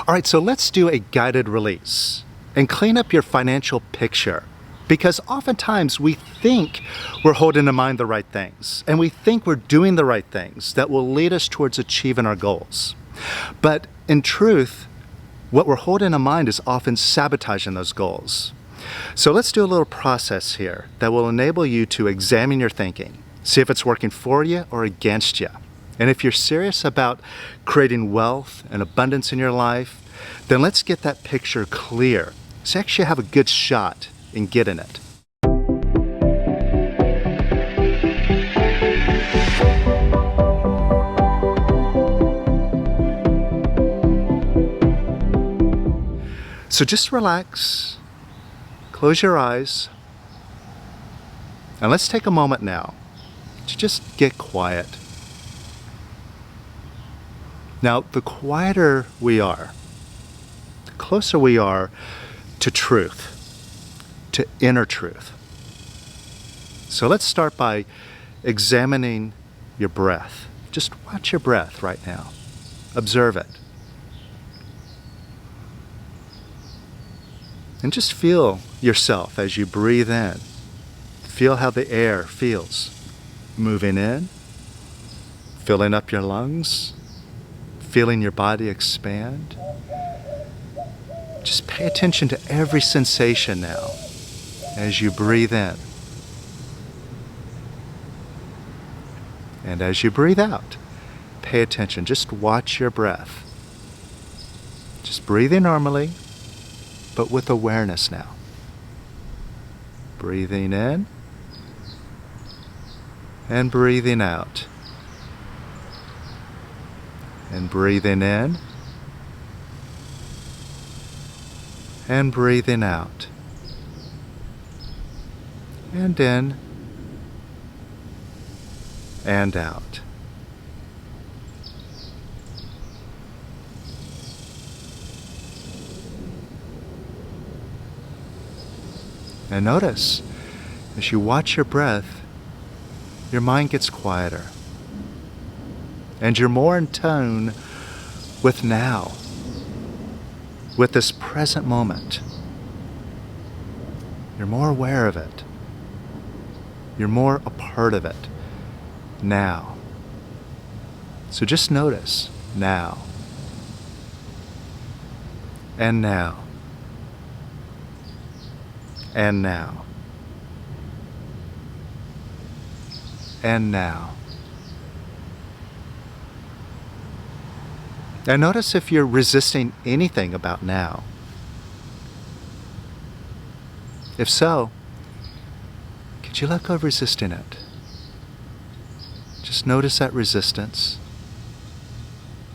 All right, so let's do a guided release and clean up your financial picture. Because oftentimes we think we're holding in mind the right things, and we think we're doing the right things that will lead us towards achieving our goals. But in truth, what we're holding in mind is often sabotaging those goals. So let's do a little process here that will enable you to examine your thinking, see if it's working for you or against you. And if you're serious about creating wealth and abundance in your life, then let's get that picture clear so you actually have a good shot in getting it. So just relax, close your eyes, and let's take a moment now to just get quiet. Now, the quieter we are, the closer we are to truth, to inner truth. So let's start by examining your breath. Just watch your breath right now. Observe it. And just feel yourself as you breathe in. Feel how the air feels moving in, filling up your lungs, feeling your body expand. Just pay attention to every sensation now as you breathe in. And as you breathe out, pay attention. Just watch your breath. Just breathing normally, but with awareness now. Breathing in and breathing out. And breathing in and breathing out. And in and out. And notice, as you watch your breath, your mind gets quieter. And you're more in tune with now, with this present moment. You're more aware of it. You're more a part of it now. So just notice now. And now. And now. And now. And notice if you're resisting anything about now. If so, could you let go of resisting it? Just notice that resistance.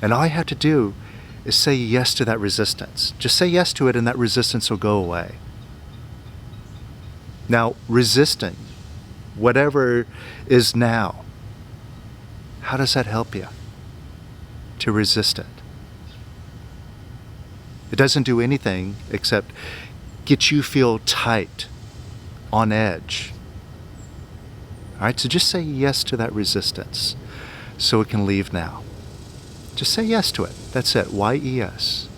And all you have to do is say yes to that resistance. Just say yes to it and that resistance will go away. Now, resisting whatever is now, how does that help you to resist it? It doesn't do anything except get you feel tight, on edge. All right, so just say yes to that resistance so it can leave now. Just say yes to it. That's it. Y-E-S.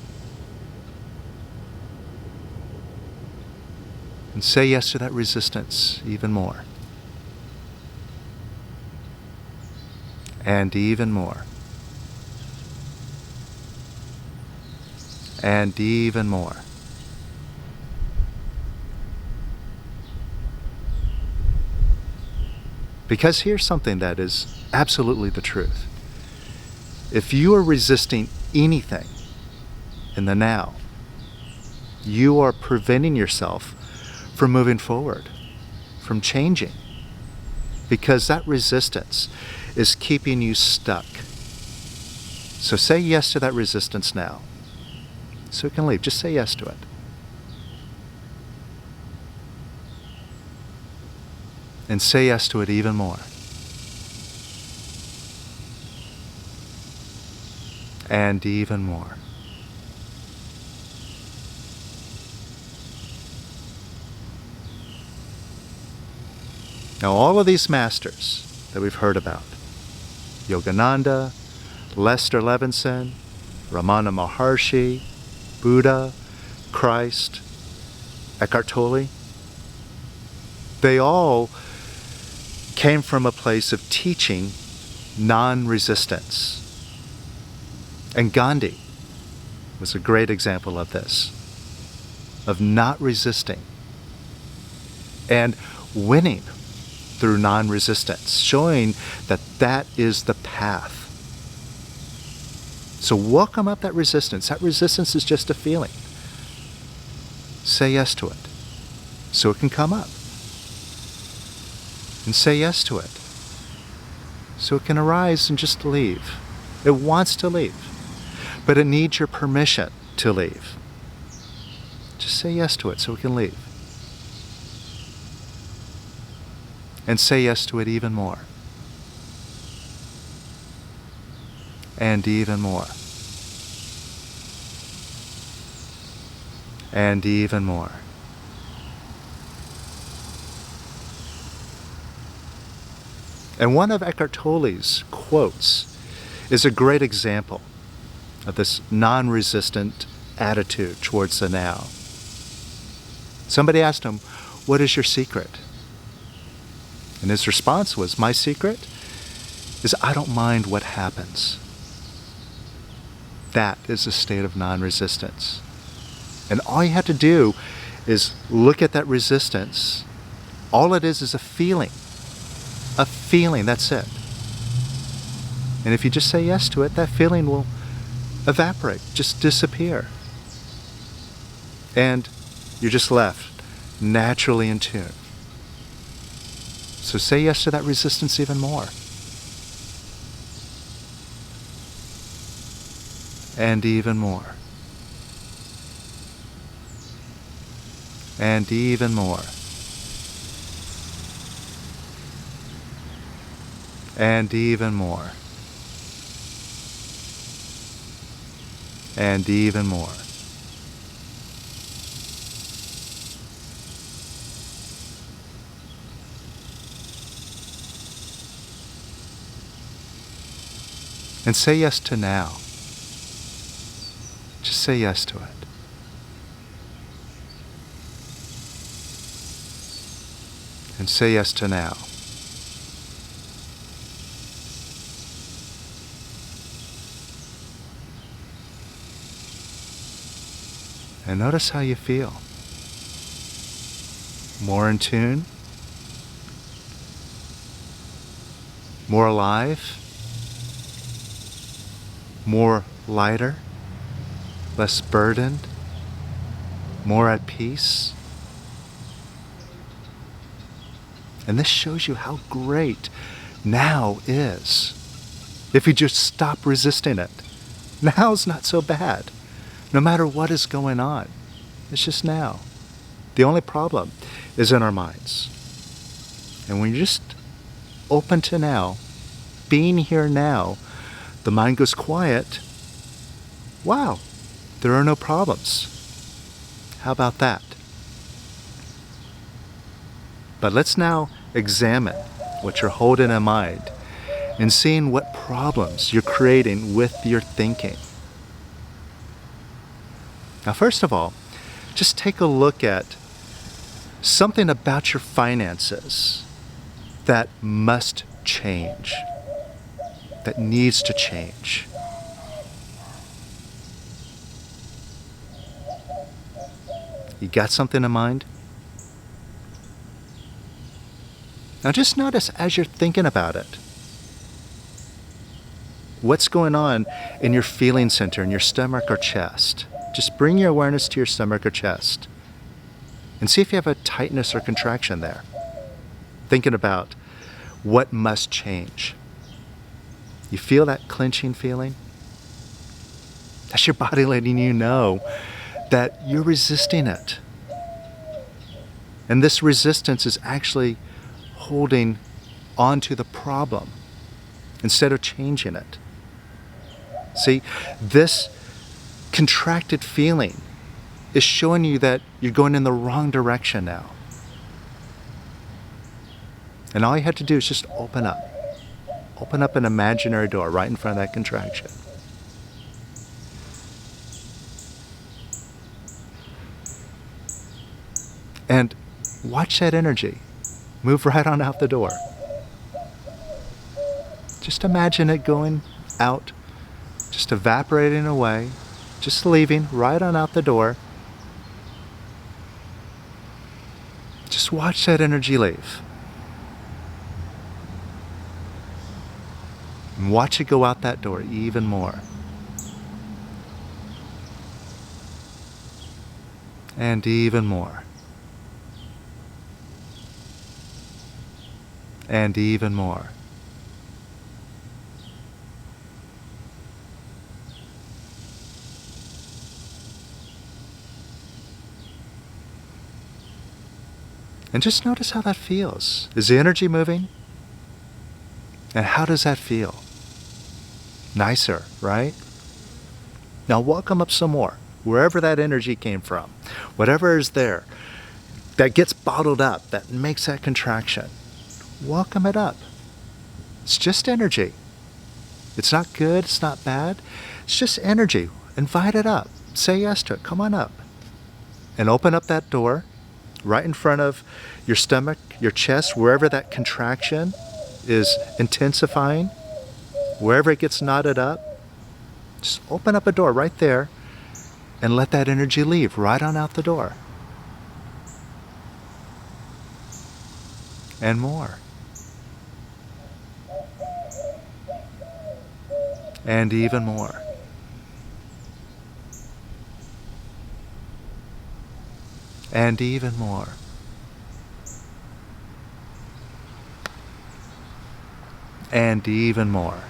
And say yes to that resistance even more. And even more. And even more. Because here's something that is absolutely the truth. If you are resisting anything in the now, you are preventing yourself from moving forward, from changing. Because that resistance is keeping you stuck. So say yes to that resistance now. So it can leave. Just say yes to it. And say yes to it even more. And even more. Now all of these masters that we've heard about, Yogananda, Lester Levinson, Ramana Maharshi, Buddha, Christ, Eckhart Tolle, they all came from a place of teaching non-resistance. And Gandhi was a great example of this, of not resisting and winning through non-resistance, showing that that is the path. So welcome up that resistance. That resistance is just a feeling. Say yes to it so it can come up. And say yes to it so it can arise and just leave. It wants to leave, but it needs your permission to leave. Just say yes to it so it can leave. And say yes to it even more. And even more. And even more. And one of Eckhart Tolle's quotes is a great example of this non-resistant attitude towards the now. Somebody asked him, "What is your secret?" And his response was, "My secret is I don't mind what happens." That is a state of non-resistance. And all you have to do is look at that resistance. All it is a feeling. A feeling, that's it. And if you just say yes to it, that feeling will evaporate, just disappear. And you're just left naturally in tune. So say yes to that resistance even more. And even more. And even more. And even more. And even more. And say yes to now. Just say yes to it. And say yes to now. And notice how you feel. More in tune. More alive. More lighter. Less burdened. More at peace. And this shows you how great now is. If you just stop resisting it. Now's not so bad. No matter what is going on. It's just now. The only problem is in our minds. And when you're just open to now, being here now, the mind goes quiet. Wow, there are no problems. How about that? But let's now examine what you're holding in mind and seeing what problems you're creating with your thinking. Now, first of all, just take a look at something about your finances that must change, that needs to change. You got something in mind? Now just notice as you're thinking about it, what's going on in your feeling center, in your stomach or chest. Just bring your awareness to your stomach or chest and see if you have a tightness or contraction there. Thinking about what must change. You feel that clenching feeling? That's your body letting you know that you're resisting it. And this resistance is actually holding on to the problem instead of changing it. See, this contracted feeling is showing you that you're going in the wrong direction now. And all you have to do is just open up. Open up an imaginary door right in front of that contraction. And watch that energy move right on out the door. Just imagine it going out, just evaporating away, just leaving right on out the door. Just watch that energy leave. And watch it go out that door even more. And even more. And even more. And just notice how that feels. Is the energy moving? And how does that feel? Nicer, right? Now welcome up some more, wherever that energy came from. Whatever is there that gets bottled up, that makes that contraction. Welcome it up. It's just energy. It's not good, it's not bad. It's just energy. Invite it up. Say yes to it. Come on up. And open up that door right in front of your stomach, your chest, wherever that contraction is intensifying, wherever it gets knotted up. Just open up a door right there and let that energy leave right on out the door. And more. And even more. And even more. And even more.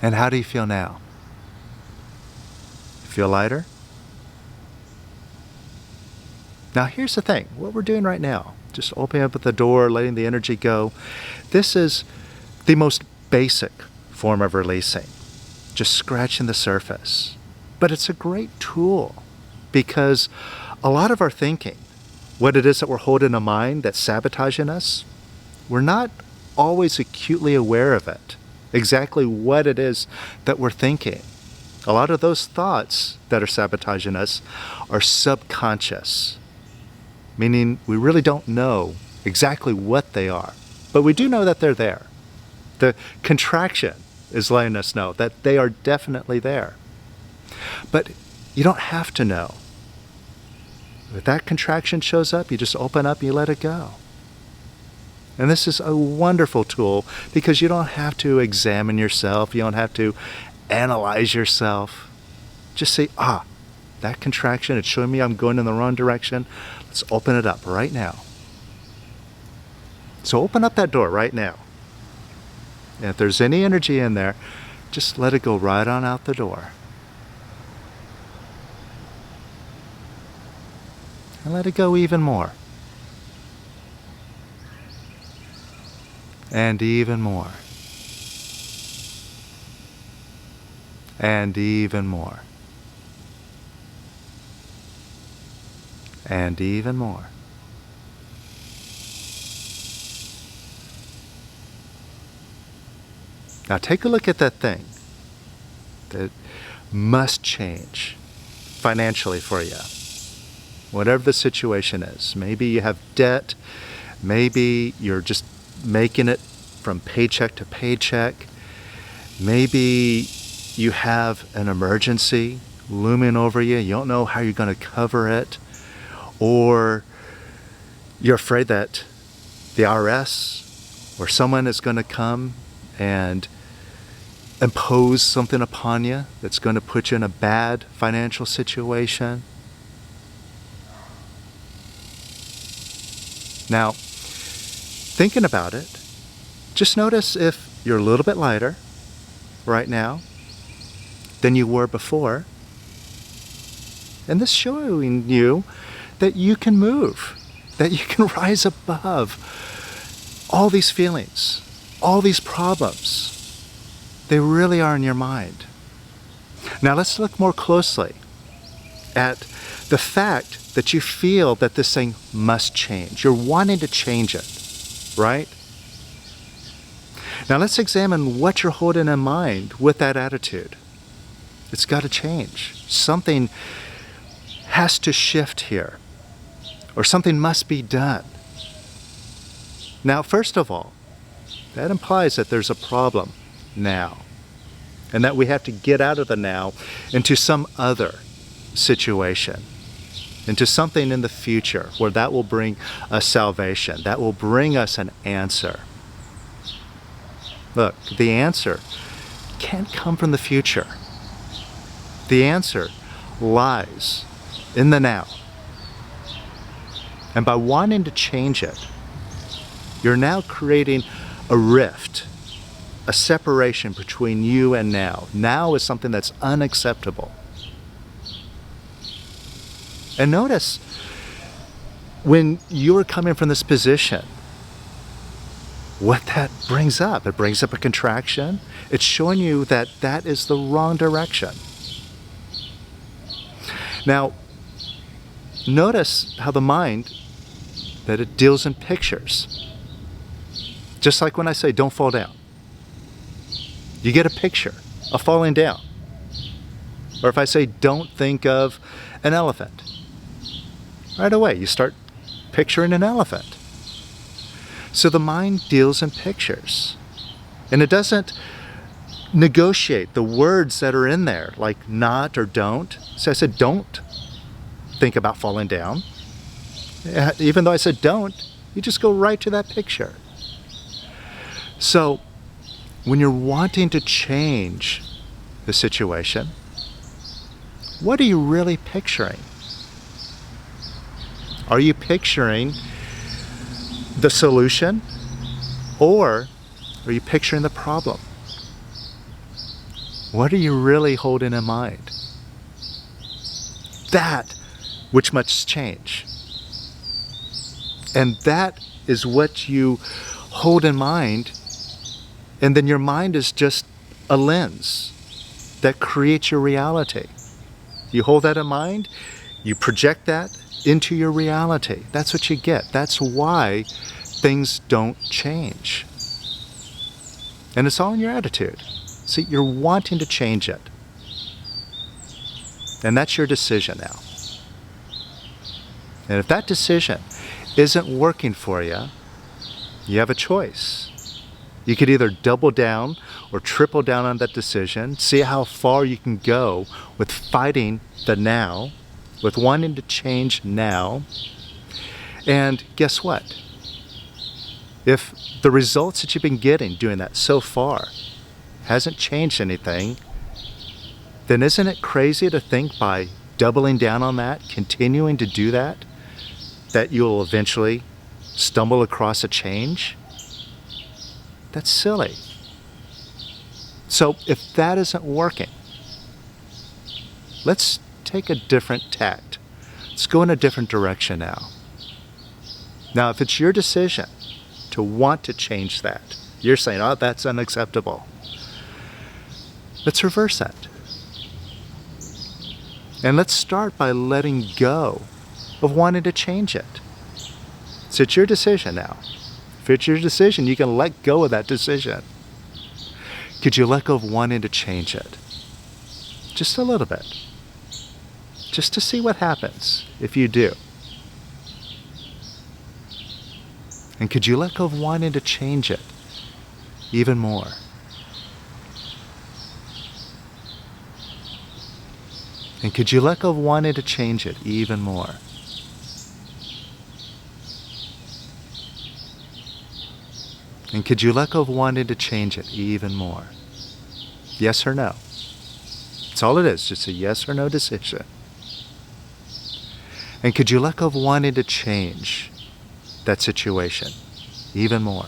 And how do you feel now? Feel lighter? Now here's the thing, what we're doing right now, just opening up the door, letting the energy go. This is the most basic form of releasing, just scratching the surface. But it's a great tool because a lot of our thinking, what it is that we're holding in mind that's sabotaging us, we're not always acutely aware of it, exactly what it is that we're thinking. A lot of those thoughts that are sabotaging us are subconscious, meaning we really don't know exactly what they are, but we do know that they're there. The contraction is letting us know that they are definitely there. But you don't have to know. If that contraction shows up, you just open up and you let it go. And this is a wonderful tool because you don't have to examine yourself. You don't have to analyze yourself. Just say, that contraction, it's showing me I'm going in the wrong direction. Let's open it up right now. So open up that door right now. And if there's any energy in there, just let it go right on out the door. And let it go even more. And even more. And even more. And even more. Now take a look at that thing that must change financially for you. Whatever the situation is. Maybe you have debt. Maybe you're just making it from paycheck to paycheck. Maybe you have an emergency looming over you. You don't know how you're going to cover it. Or you're afraid that the IRS or someone is going to come and impose something upon you that's going to put you in a bad financial situation. Now, thinking about it, just notice if you're a little bit lighter right now than you were before. And this showing you that you can move, that you can rise above all these feelings, all these problems. They really are in your mind. Now let's look more closely at the fact that you feel that this thing must change. You're wanting to change it, right? Now let's examine what you're holding in mind with that attitude. It's got to change. Something has to shift here, or something must be done. Now, first of all, that implies that there's a problem now, and that we have to get out of the now into some other situation, into something in the future where that will bring us salvation, that will bring us an answer. Look, the answer can't come from the future. The answer lies in the now. And by wanting to change it, you're now creating a rift, a separation between you and now. Now is something that's unacceptable. And notice, when you're coming from this position, what that brings up. It brings up a contraction. It's showing you that that is the wrong direction. Now, notice how the mind, that it deals in pictures. Just like when I say, don't fall down. You get a picture of falling down. Or if I say, don't think of an elephant. Right away, you start picturing an elephant. So the mind deals in pictures. And it doesn't negotiate the words that are in there, like not or don't. So I said, don't think about falling down. Even though I said don't, you just go right to that picture. So when you're wanting to change the situation, what are you really picturing? Are you picturing the solution, or are you picturing the problem? What are you really holding in mind? That which must change. And that is what you hold in mind, and then your mind is just a lens that creates your reality. You hold that in mind, you project that into your reality. That's what you get. That's why things don't change. And it's all in your attitude. See, you're wanting to change it. And that's your decision now. And if that decision isn't working for you, you have a choice. You could either double down or triple down on that decision, see how far you can go with fighting the now, with wanting to change now. And guess what? If the results that you've been getting doing that so far hasn't changed anything, then isn't it crazy to think by doubling down on that, continuing to do that, that you'll eventually stumble across a change? That's silly. So if that isn't working, let's take a different tact. Let's go in a different direction now. Now, if it's your decision to want to change that, you're saying, oh, that's unacceptable. Let's reverse that. And let's start by letting go of wanting to change it. So it's your decision now. If it's your decision, you can let go of that decision. Could you let go of wanting to change it? Just a little bit. Just to see what happens if you do. And could you let go of wanting to change it even more? And could you let go of wanting to change it even more? And could you let go of wanting to change it even more? Yes or no? That's all it is, just a yes or no decision. And could you let go of wanting to change that situation even more?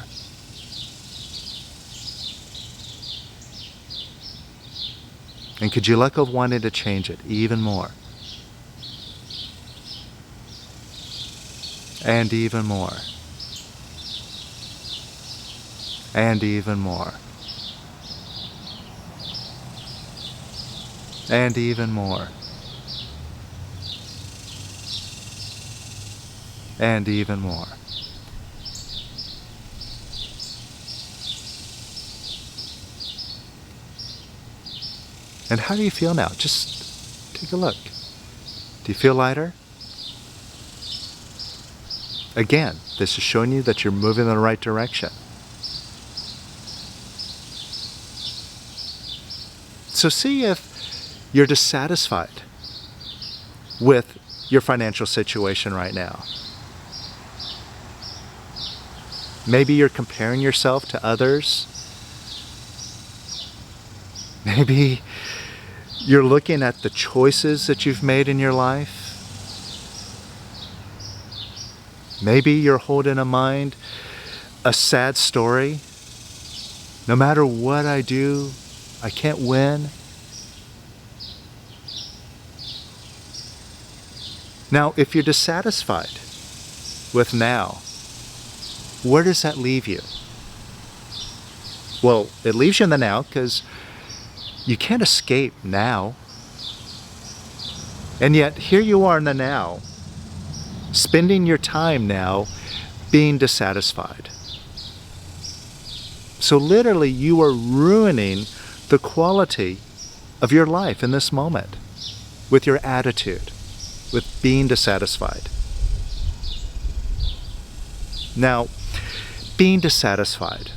And could you let go of wanting to change it even more? And even more. And even more. And even more. And even more. And how do you feel now? Just take a look. Do you feel lighter? Again, this is showing you that you're moving in the right direction. So see if you're dissatisfied with your financial situation right now. Maybe you're comparing yourself to others. Maybe you're looking at the choices that you've made in your life. Maybe you're holding in mind a sad story. No matter what I do, I can't win. Now, if you're dissatisfied with now, where does that leave you? Well, it leaves you in the now because you can't escape now. And yet, here you are in the now, spending your time now being dissatisfied. So literally, you are ruining the quality of your life in this moment with your attitude, with being dissatisfied. Now, being dissatisfied,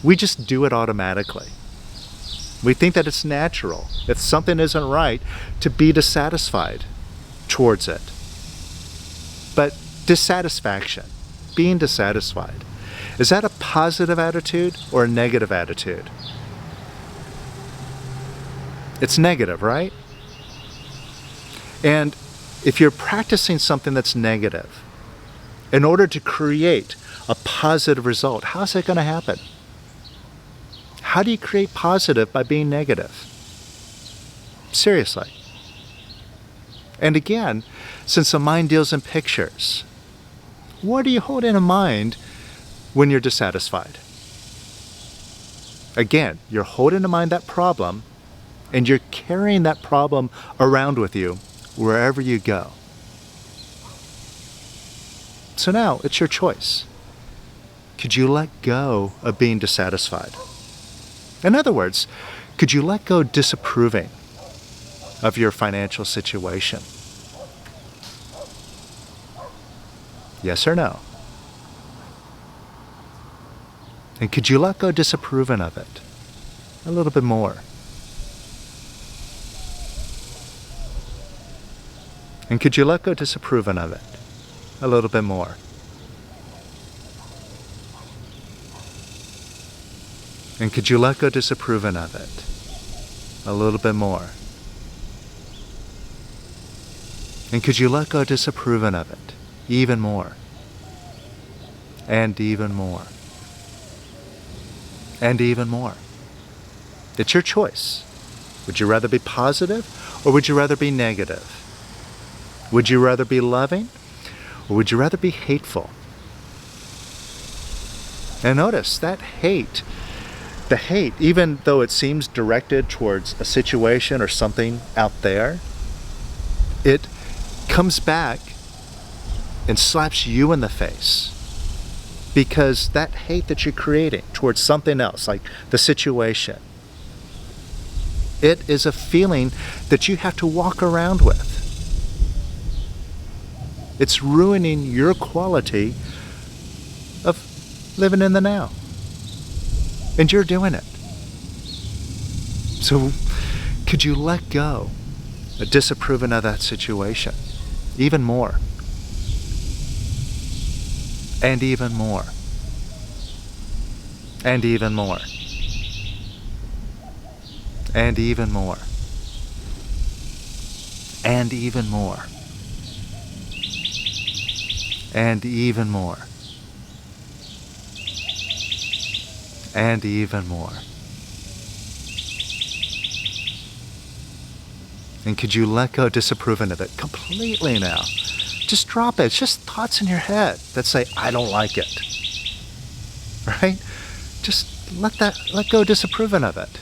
we just do it automatically. We think that it's natural, if something isn't right, to be dissatisfied towards it. But dissatisfaction, being dissatisfied, is that a positive attitude or a negative attitude? It's negative, right? And if you're practicing something that's negative, in order to create a positive result, how's that going to happen? How do you create positive by being negative? Seriously. And again, since the mind deals in pictures, what do you hold in mind when you're dissatisfied? Again, you're holding in mind that problem, and you're carrying that problem around with you wherever you go. So now it's your choice. Could you let go of being dissatisfied? In other words, could you let go disapproving of your financial situation? Yes or no? And could you let go disapproving of it? A little bit more. And could you let go disapproving of it? A little bit more. And could you let go disapproving of it? A little bit more. And could you let go disapproving of it? Even more. And even more. And even more. It's your choice. Would you rather be positive or would you rather be negative? Would you rather be loving or would you rather be hateful? And notice that hate, the hate, even though it seems directed towards a situation or something out there, it comes back and slaps you in the face. Because that hate that you're creating towards something else, like the situation, it is a feeling that you have to walk around with. It's ruining your quality of living in the now. And you're doing it. So could you let go of disapproving of that situation? Even more. And even more. And even more. And even more. And even more. And even more. And even more. And could you let go disapproving of it completely now? Just drop it. It's just thoughts in your head that say, I don't like it. Right? Just let go disapproving of it.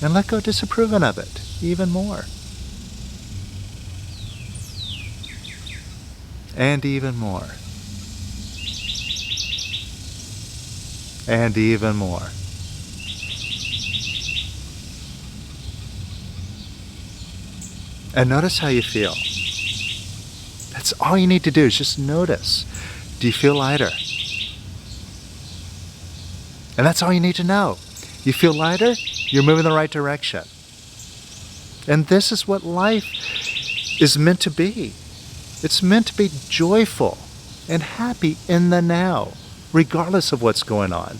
And let go disapproving of it even more. And even more. And even more. And notice how you feel. That's all you need to do is just notice. Do you feel lighter? And that's all you need to know. You feel lighter? You're moving in the right direction. And this is what life is meant to be. It's meant to be joyful and happy in the now, regardless of what's going on.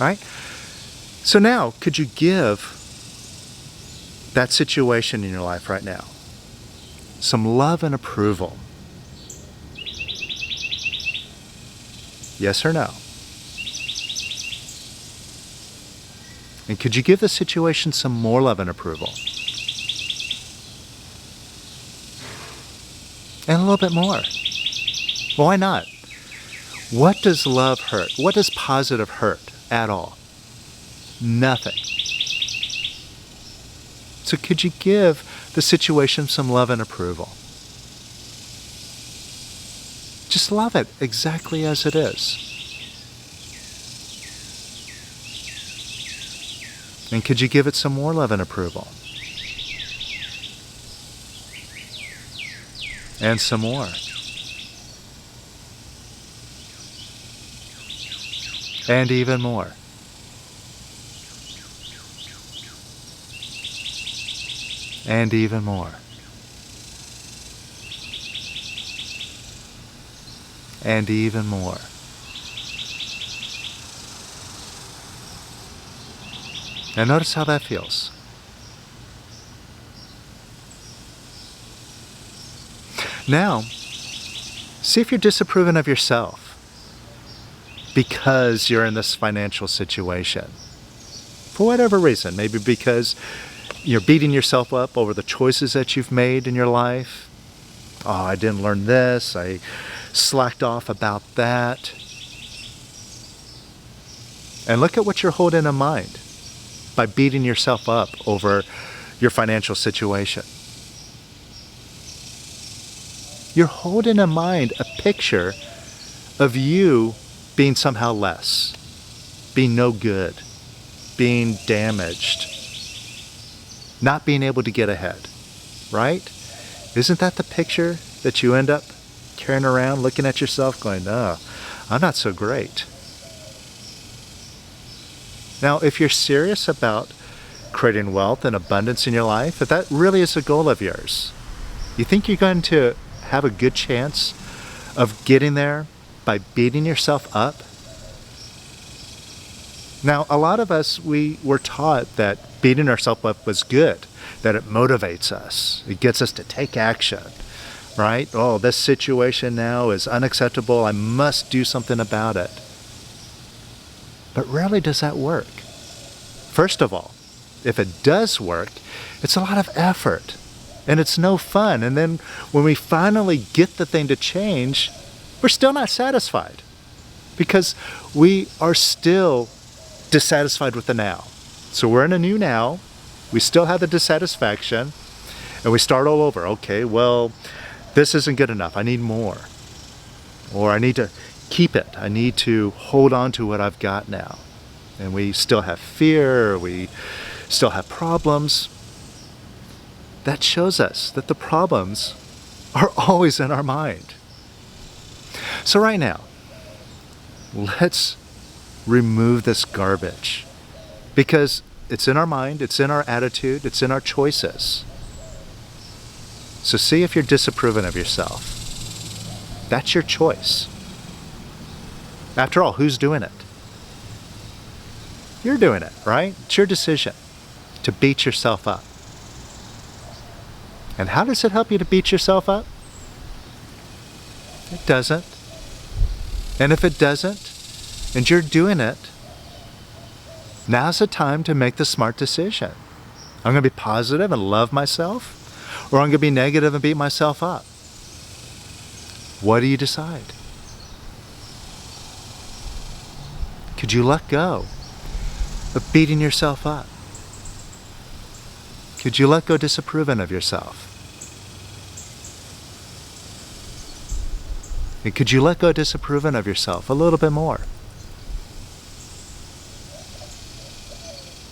All right? So now, could you give that situation in your life right now some love and approval? Yes or no? And could you give the situation some more love and approval? And a little bit more. Well, why not? What does love hurt? What does positive hurt at all? Nothing. So could you give the situation some love and approval? Just love it exactly as it is. And could you give it some more love and approval? And some more. And even more. And even more. And even more. And notice how that feels. Now, see if you're disapproving of yourself because you're in this financial situation. For whatever reason, maybe because you're beating yourself up over the choices that you've made in your life. Oh, I didn't learn this. I slacked off about that. And look at what you're holding in mind by beating yourself up over your financial situation. You're holding in mind a picture of you being somehow less, being no good, being damaged, not being able to get ahead, right? Isn't that the picture that you end up carrying around, looking at yourself going, oh, I'm not so great? Now, if you're serious about creating wealth and abundance in your life, if that really is a goal of yours, you think you're going to have a good chance of getting there by beating yourself up? Now, a lot of us, we were taught that beating ourselves up was good, that it motivates us. It gets us to take action, right? Oh, this situation now is unacceptable. I must do something about it. But rarely does that work. First of all, if it does work, it's a lot of effort and it's no fun. And then when we finally get the thing to change, we're still not satisfied because we are still dissatisfied with the now. So we're in a new now, we still have the dissatisfaction, and we start all over. Okay, well, this isn't good enough. I need more. Or I need to keep it. I need to hold on to what I've got now. And we still have fear, we still have problems. That shows us that the problems are always in our mind. So right now, let's remove this garbage because it's in our mind, it's in our attitude, it's in our choices. So see if you're disapproving of yourself. That's your choice. After all, who's doing it? You're doing it, right? It's your decision to beat yourself up. And how does it help you to beat yourself up? It doesn't. And if it doesn't, and you're doing it, now's the time to make the smart decision. I'm going to be positive and love myself, or I'm going to be negative and beat myself up. What do you decide? Could you let go of beating yourself up? Could you let go disapproving of yourself? And could you let go of disapproving of yourself a little bit more?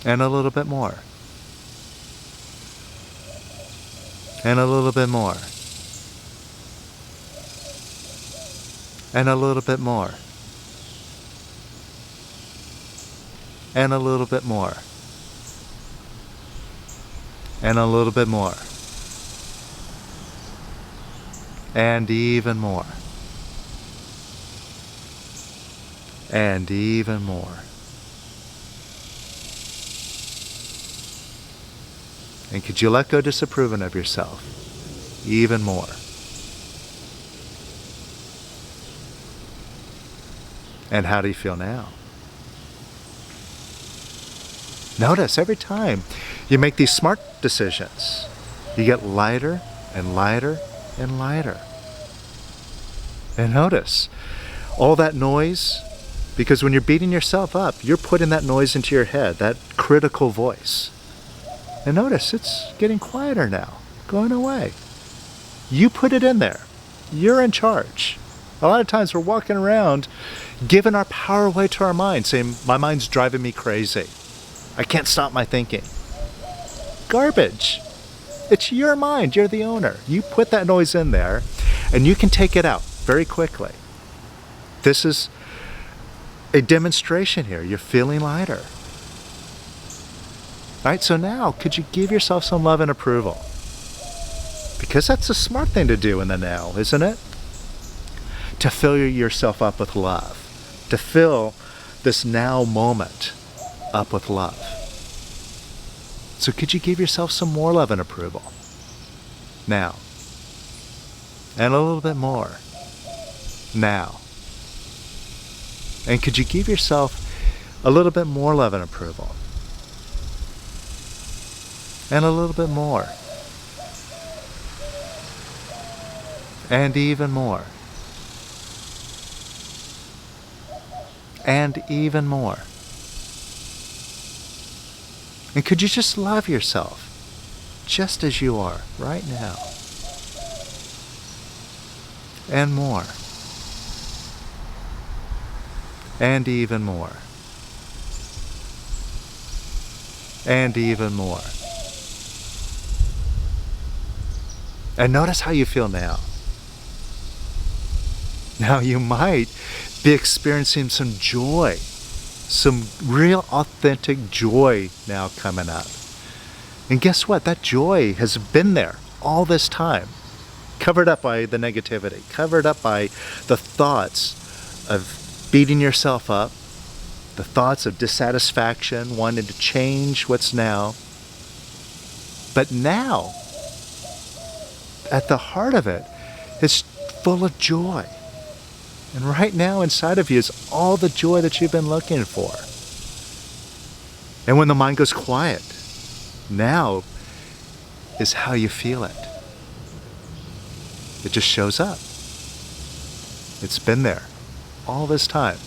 And a little bit more. And a little bit more. And a little bit more. And a little bit more. And a little bit more. And even more. And even more. And could you let go of disapproving of yourself even more? And how do you feel now? Notice every time you make these smart decisions, you get lighter and lighter and lighter. And notice all that noise, because when you're beating yourself up, you're putting that noise into your head, that critical voice. And notice it's getting quieter now, going away. You put it in there. You're in charge. A lot of times we're walking around giving our power away to our mind, saying, my mind's driving me crazy. I can't stop my thinking. Garbage. It's your mind. You're the owner. You put that noise in there and you can take it out very quickly. This is a demonstration here. You're feeling lighter. All right, so now could you give yourself some love and approval? Because that's a smart thing to do in the now, isn't it? To fill yourself up with love. To fill this now moment up with love. So could you give yourself some more love and approval? Now. And a little bit more. Now. And could you give yourself a little bit more love and approval? And a little bit more. And even more. And even more. And could you just love yourself just as you are right now? And more. And even more. And even more. And notice how you feel now. Now you might be experiencing some joy. Some real authentic joy now coming up. And guess what? That joy has been there all this time. Covered up by the negativity. Covered up by the thoughts of beating yourself up. The thoughts of dissatisfaction, wanting to change what's now. But now, at the heart of it, is full of joy. And right now inside of you is all the joy that you've been looking for. And when the mind goes quiet, now is how you feel it. It just shows up. It's been there all this time.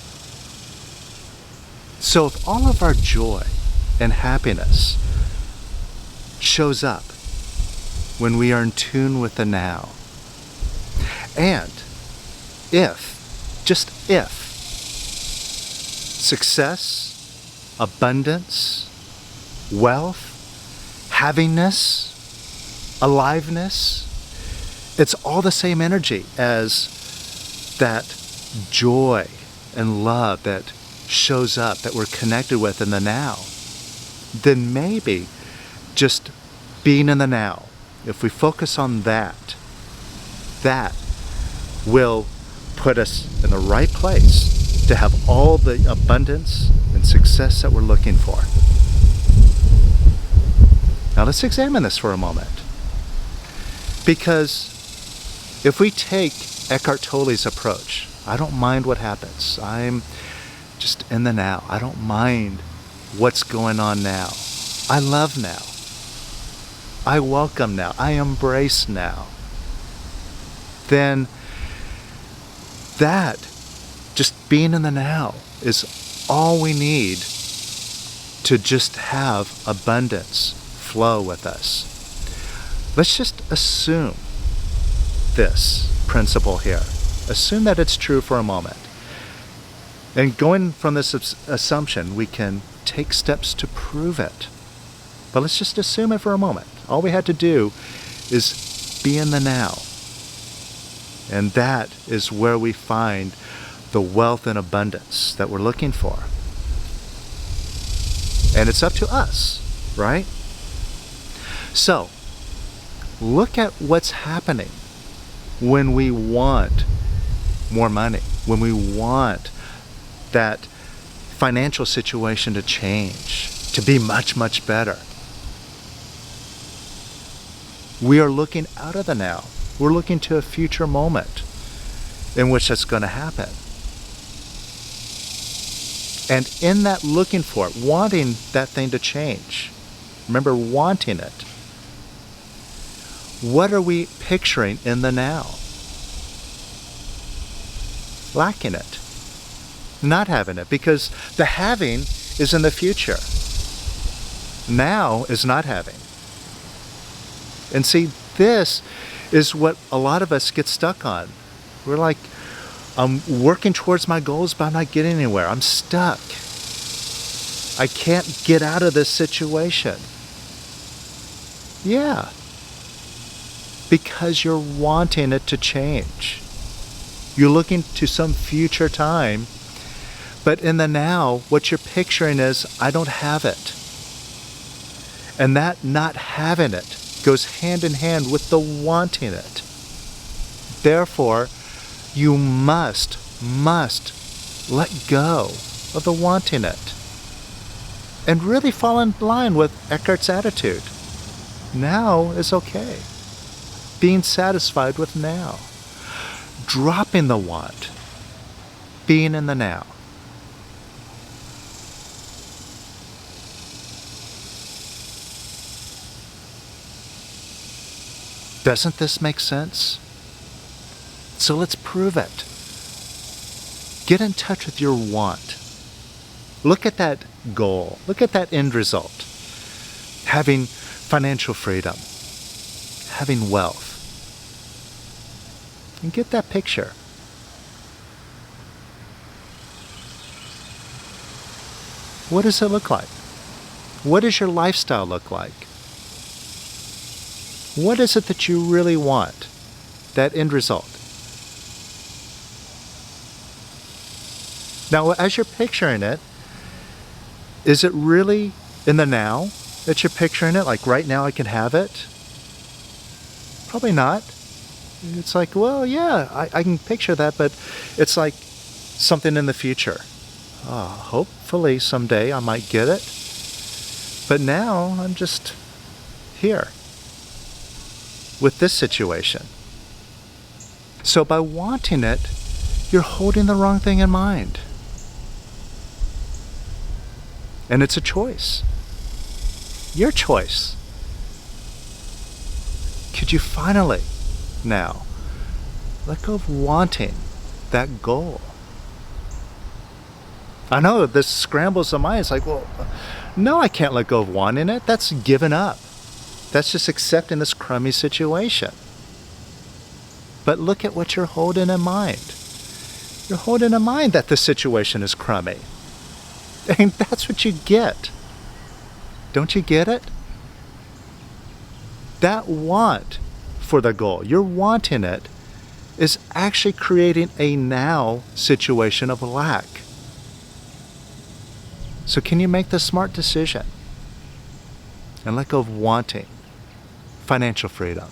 So if all of our joy and happiness shows up when we are in tune with the now, and just if, success, abundance, wealth, havingness, aliveness, it's all the same energy as that joy and love that shows up, that we're connected with in the now, then maybe just being in the now, if we focus on that, that will put us in the right place to have all the abundance and success that we're looking for. Now let's examine this for a moment. Because if we take Eckhart Tolle's approach, I don't mind what happens. I'm just in the now. I don't mind what's going on now. I love now. I welcome now. I embrace now. Then that, just being in the now, is all we need to just have abundance flow with us. Let's just assume this principle here. Assume that it's true for a moment. And going from this assumption, we can take steps to prove it. But let's just assume it for a moment. All we had to do is be in the now. And that is where we find the wealth and abundance that we're looking for. And it's up to us, right? So, look at what's happening when we want more money, when we want that financial situation to change, to be much, much better. We are looking out of the now. We're looking to a future moment in which that's going to happen. And in that looking for it, wanting that thing to change, remember, wanting it, what are we picturing in the now? Lacking it. Not having it, because the having is in the future. Now is not having. And see, this is what a lot of us get stuck on. We're like, I'm working towards my goals, but I'm not getting anywhere. I'm stuck. I can't get out of this situation. Yeah. Because you're wanting it to change. You're looking to some future time, but in the now, what you're picturing is, I don't have it. And that not having it goes hand in hand with the wanting it. Therefore, you must let go of the wanting it. And really fall in line with Eckhart's attitude. Now is okay. Being satisfied with now. Dropping the want. Being in the now. Doesn't this make sense? So let's prove it. Get in touch with your want. Look at that goal. Look at that end result. Having financial freedom. Having wealth. And get that picture. What does it look like? What does your lifestyle look like? What is it that you really want? That end result. Now, as you're picturing it, is it really in the now that you're picturing it? Like right now I can have it? Probably not. It's like, well, yeah, I can picture that, but it's like something in the future. Hopefully someday I might get it. But now I'm just here with this situation. So by wanting it, you're holding the wrong thing in mind. And it's a choice. Your choice. Could you finally now let go of wanting that goal? I know this scrambles the mind. It's like, well, no, I can't let go of wanting it. That's giving up. That's just accepting this crummy situation. But look at what you're holding in mind. You're holding in mind that the situation is crummy. And that's what you get. Don't you get it? That want for the goal, you're wanting it, is actually creating a now situation of lack. So can you make the smart decision and let go of wanting financial freedom?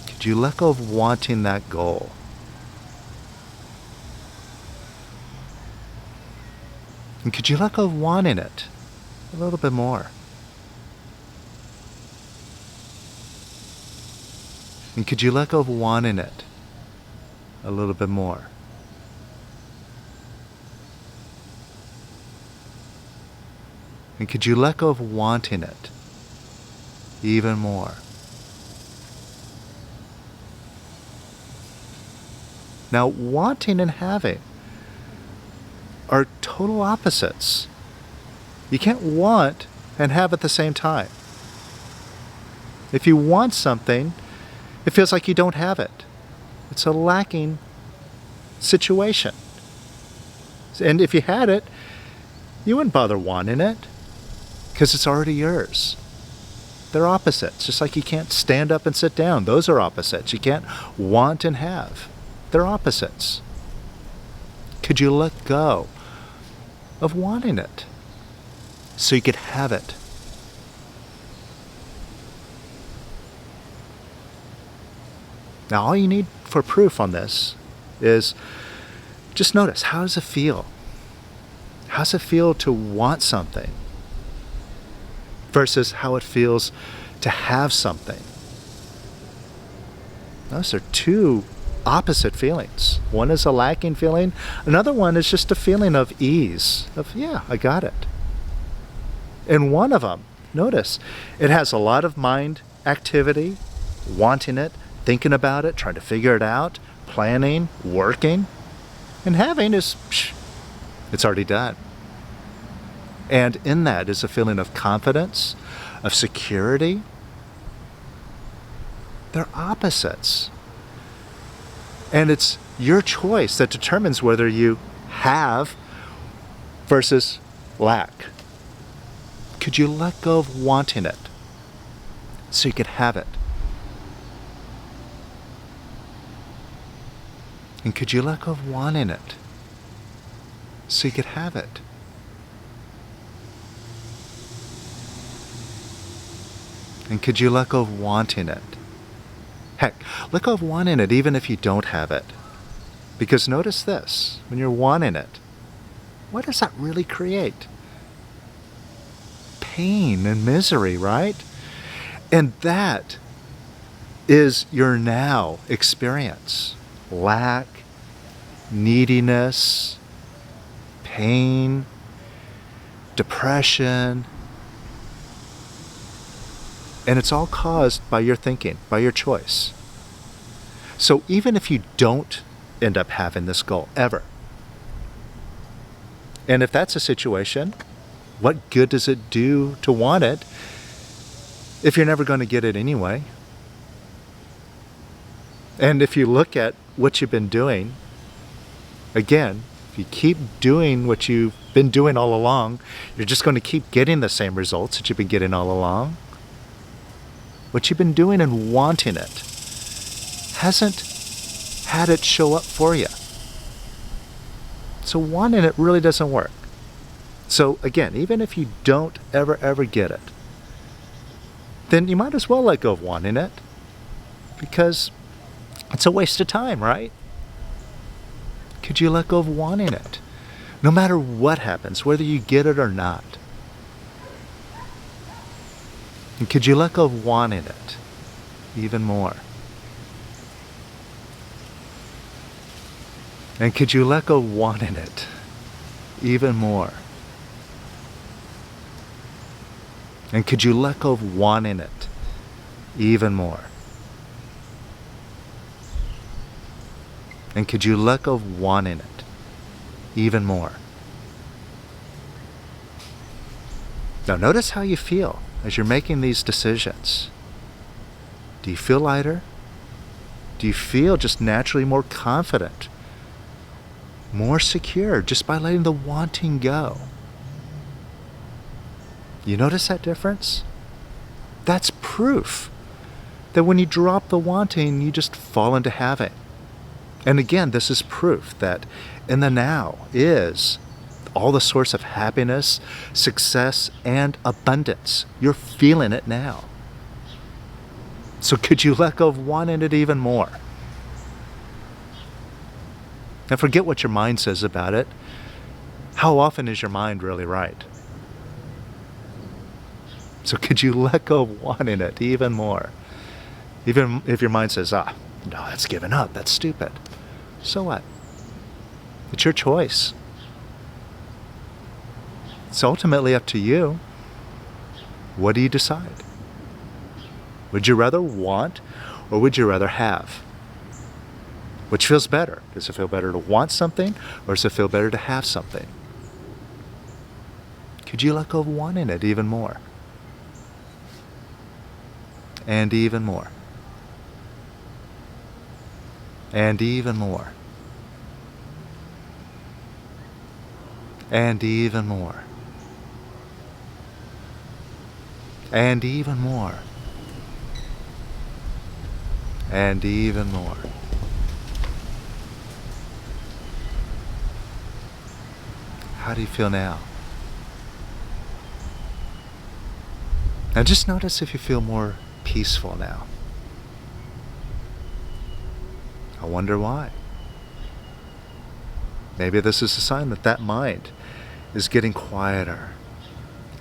Could you let go of wanting that goal? And could you let go of wanting it a little bit more? And could you let go of wanting it a little bit more? And could you let go of wanting it even more? Now, wanting and having are total opposites. You can't want and have at the same time. If you want something, it feels like you don't have it. It's a lacking situation. And if you had it, you wouldn't bother wanting it because it's already yours. They're opposites, just like you can't stand up and sit down. Those are opposites. You can't want and have. They're opposites. Could you let go of wanting it so you could have it? Now, all you need for proof on this is just notice, how does it feel? How does it feel to want something versus how it feels to have something? Those are two opposite feelings. One is a lacking feeling. Another one is just a feeling of ease, of, yeah, I got it. And one of them, notice, it has a lot of mind activity, wanting it, thinking about it, trying to figure it out, planning, working. And having is, it's already done. And in that is a feeling of confidence, of security. They're opposites. And it's your choice that determines whether you have versus lack. Could you let go of wanting it so you could have it? And could you let go of wanting it so you could have it? And could you let go of wanting it? Heck, let go of wanting it even if you don't have it. Because notice this, when you're wanting it, what does that really create? Pain and misery, right? And that is your now experience. Lack, neediness, pain, depression. And it's all caused by your thinking, by your choice. So even if you don't end up having this goal ever, and if that's a situation, what good does it do to want it if you're never going to get it anyway? And if you look at what you've been doing, again, if you keep doing what you've been doing all along, you're just going to keep getting the same results that you've been getting all along. What you've been doing and wanting it hasn't had it show up for you. So wanting it really doesn't work. So again, even if you don't ever get it, then you might as well let go of wanting it, because it's a waste of time, right? Could you let go of wanting it? No matter what happens, whether you get it or not. And could you let go of wanting it even more? And could you let go of wanting it even more? And could you let go of wanting it even more? And could you let go of wanting it even more? Now notice how you feel as you're making these decisions. Do you feel lighter? Do you feel just naturally more confident, more secure just by letting the wanting go? You notice that difference? That's proof that when you drop the wanting, you just fall into having. And again, this is proof that in the now is all the source of happiness, success, and abundance. You're feeling it now. So could you let go of wanting it even more? And forget what your mind says about it. How often is your mind really right? So could you let go of wanting it even more? Even if your mind says, no, that's giving up, that's stupid. So what? It's your choice. It's ultimately up to you. What do you decide? Would you rather want or would you rather have? Which feels better? Does it feel better to want something or does it feel better to have something? Could you let go of wanting it even more? And even more. And even more. And even more. And even more. And even more. How do you feel now? Now just notice if you feel more peaceful now. I wonder why. Maybe this is a sign that that mind is getting quieter.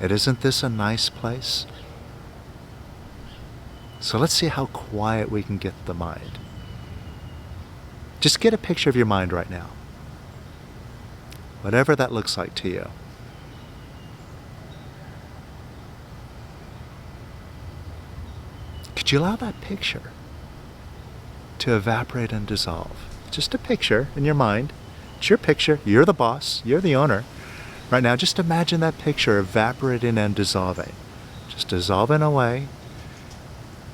And isn't this a nice place? So let's see how quiet we can get the mind. Just get a picture of your mind right now. Whatever that looks like to you. Could you allow that picture to evaporate and dissolve? Just a picture in your mind. It's your picture. You're the boss. You're the owner. Right now, just imagine that picture evaporating and dissolving. Just dissolving away,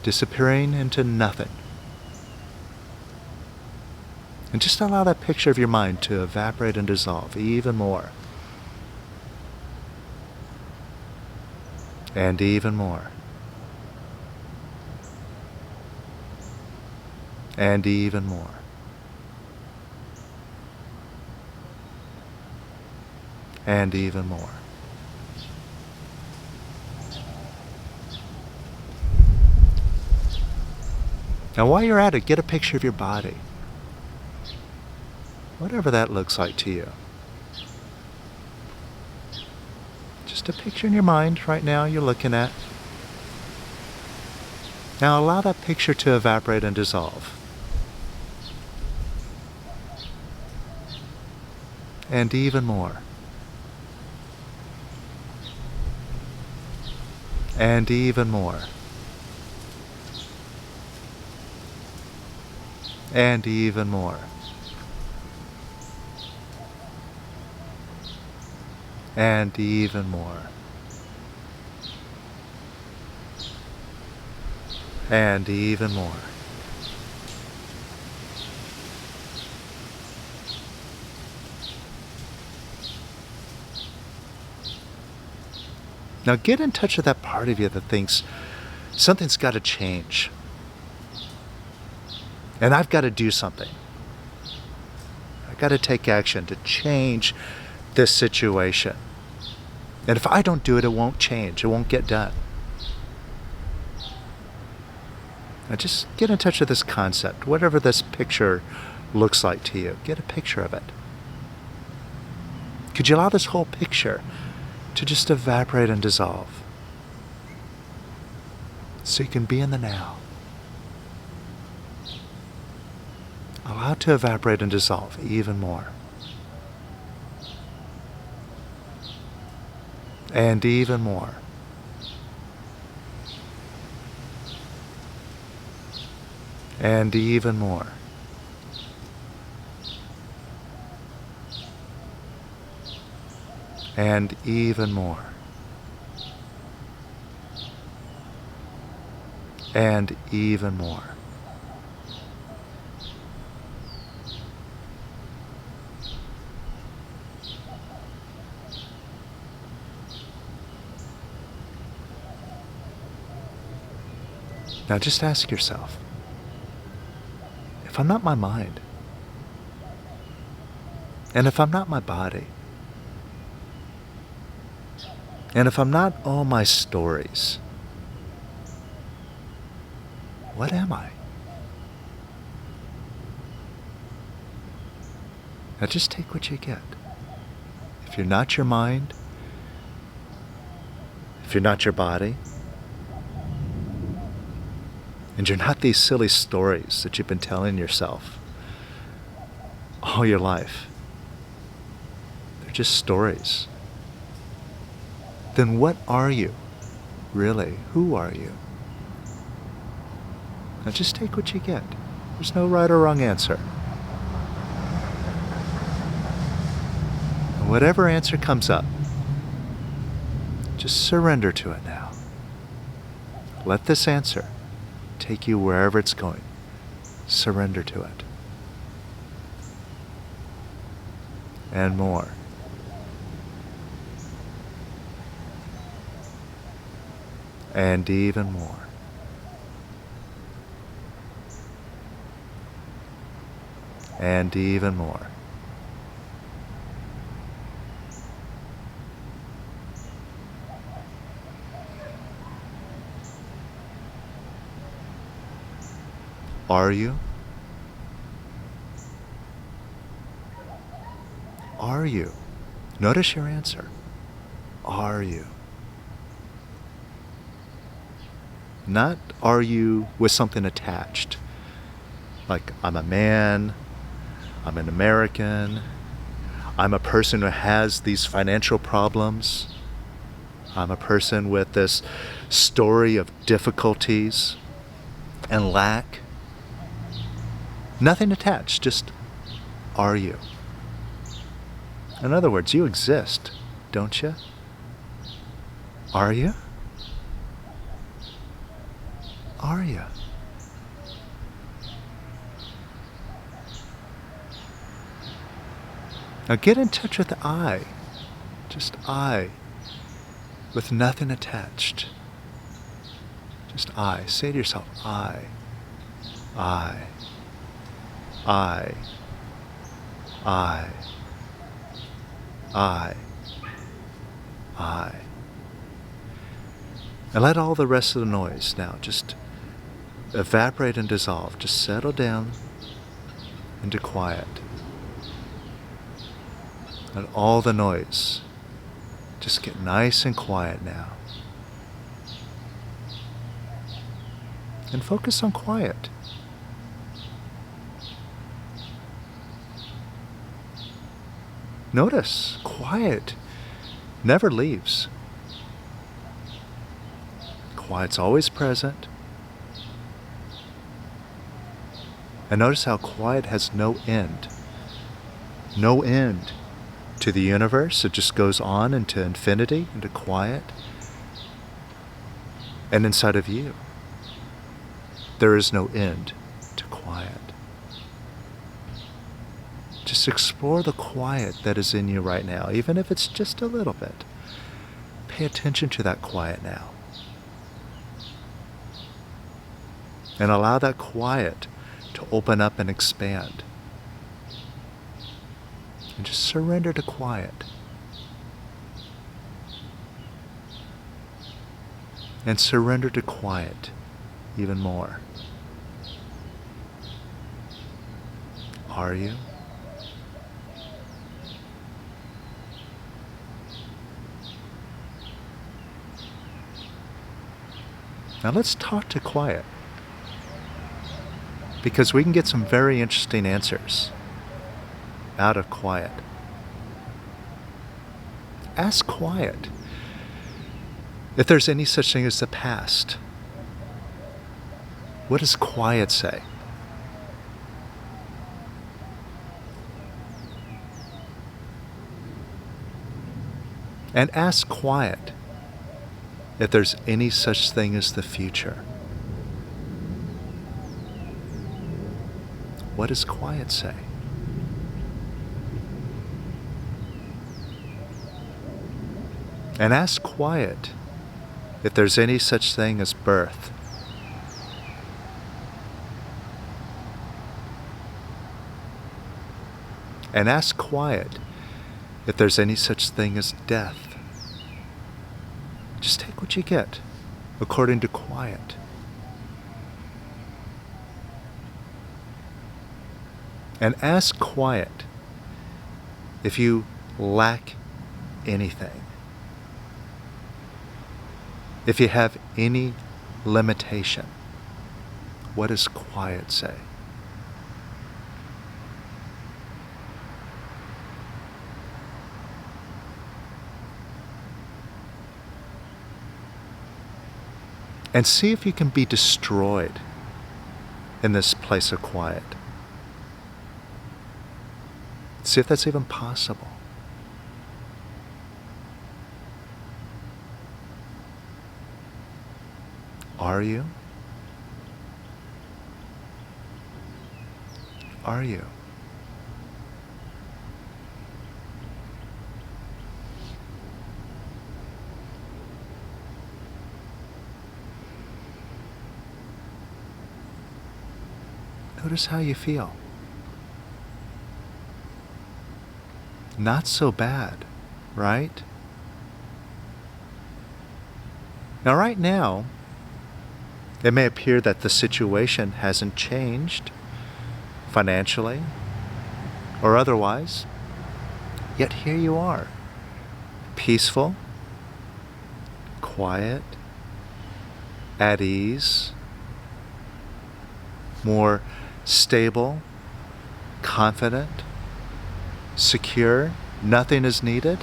disappearing into nothing. And just allow that picture of your mind to evaporate and dissolve even more. And even more. And even more. And even more. Now while you're at it, get a picture of your body. Whatever that looks like to you. Just a picture in your mind right now you're looking at. Now allow that picture to evaporate and dissolve. And even more. And even more. And even more. And even more. And even more. Now get in touch with that part of you that thinks something's got to change. And I've got to do something. I've got to take action to change this situation. And if I don't do it, it won't change. It won't get done. Now just get in touch with this concept. Whatever this picture looks like to you, get a picture of it. Could you allow this whole picture to just evaporate and dissolve? So you can be in the now. Allow it to evaporate and dissolve even more. And even more. And even more. And even more. And even more. Now just ask yourself, if I'm not my mind, and if I'm not my body, and if I'm not all my stories, what am I? Now just take what you get. If you're not your mind, if you're not your body, and you're not these silly stories that you've been telling yourself all your life, they're just stories, then what are you? Really, who are you? Now just take what you get. There's no right or wrong answer. And whatever answer comes up, just surrender to it now. Let this answer take you wherever it's going. Surrender to it. and more. And even more. And even more. Are you? Are you? Notice your answer. Are you? Not are you with something attached. Like, I'm a man, I'm an American, I'm a person who has these financial problems, I'm a person with this story of difficulties and lack. Nothing attached, just are you? In other words, you exist, don't you? Are you? Are you? Now get in touch with I. Just I. With nothing attached. Just I. Say to yourself, I. I. I. I. I. I. And let all the rest of the noise now just evaporate and dissolve. Just settle down into quiet. Let all the noise just get nice and quiet now. And focus on quiet. Notice, quiet never leaves. Quiet's always present. And notice how quiet has no end. No end to the universe. It just goes on into infinity, into quiet. And inside of you, there is no end to quiet. Just explore the quiet that is in you right now, even if it's just a little bit. Pay attention to that quiet now. And allow that quiet to open up and expand. And just surrender to quiet. And surrender to quiet even more. Are you? Now let's talk to quiet. Because we can get some very interesting answers out of quiet. Ask quiet if there's any such thing as the past. What does quiet say? And ask quiet if there's any such thing as the future. What does quiet say? And ask quiet if there's any such thing as birth. And ask quiet if there's any such thing as death. Just take what you get according to quiet. And ask quiet if you lack anything. If you have any limitation. What does quiet say? And see if you can be destroyed in this place of quiet. See if that's even possible. Are you? Are you? Notice how you feel. Not so bad, right? Now, right now, it may appear that the situation hasn't changed financially or otherwise, yet here you are, peaceful, quiet, at ease, more stable, confident, secure, nothing is needed.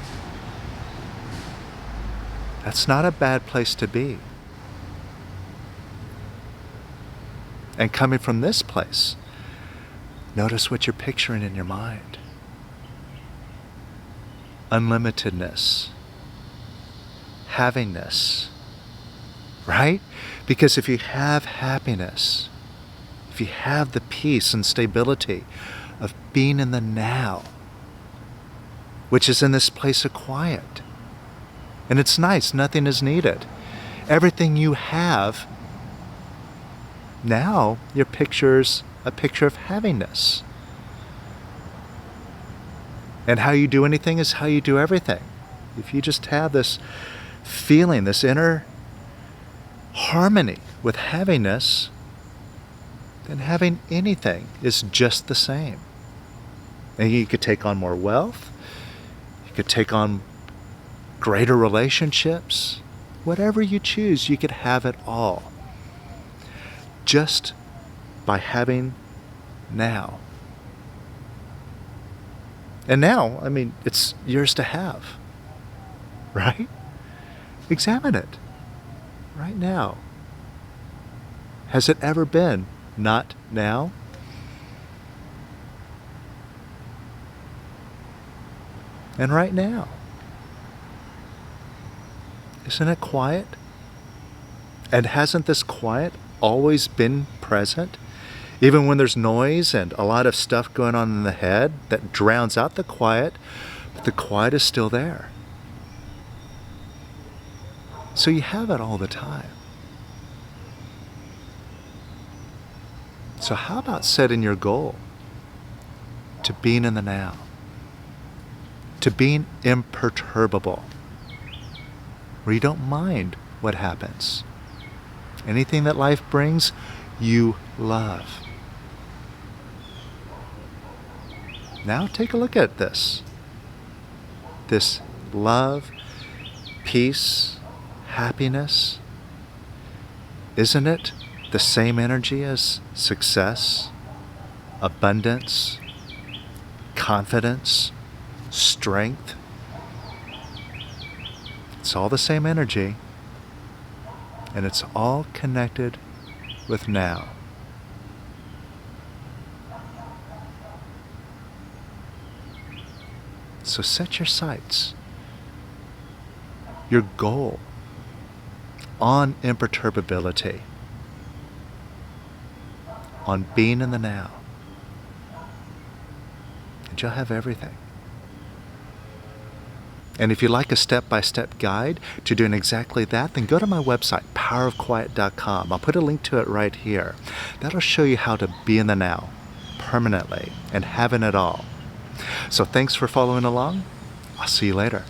That's not a bad place to be. And coming from this place, notice what you're picturing in your mind. Unlimitedness, havingness, right? Because if you have happiness, if you have the peace and stability of being in the now, which is in this place of quiet, and it's nice, nothing is needed. Everything you have, now your picture's a picture of havingness. And how you do anything is how you do everything. If you just have this feeling, this inner harmony with havingness, then having anything is just the same. And you could take on more wealth, you could take on greater relationships, whatever you choose, you could have it all. Just by having now. And now, I mean, it's yours to have, right? Examine it right now. Has it ever been not now? And right now. Isn't it quiet? And hasn't this quiet always been present? Even when there's noise and a lot of stuff going on in the head that drowns out the quiet, but the quiet is still there. So you have it all the time. So how about setting your goal to being in the now, to being imperturbable, where you don't mind what happens. Anything that life brings, you love. Now take a look at this. This love, peace, happiness. Isn't it the same energy as success, abundance, confidence, strength? It's all the same energy, and it's all connected with now. So set your sights, your goal, on imperturbability, on being in the now, and you'll have everything. And if you'd like a step-by-step guide to doing exactly that, then go to my website, powerofquiet.com. I'll put a link to it right here. That'll show you how to be in the now, permanently, and having it all. So thanks for following along. I'll see you later.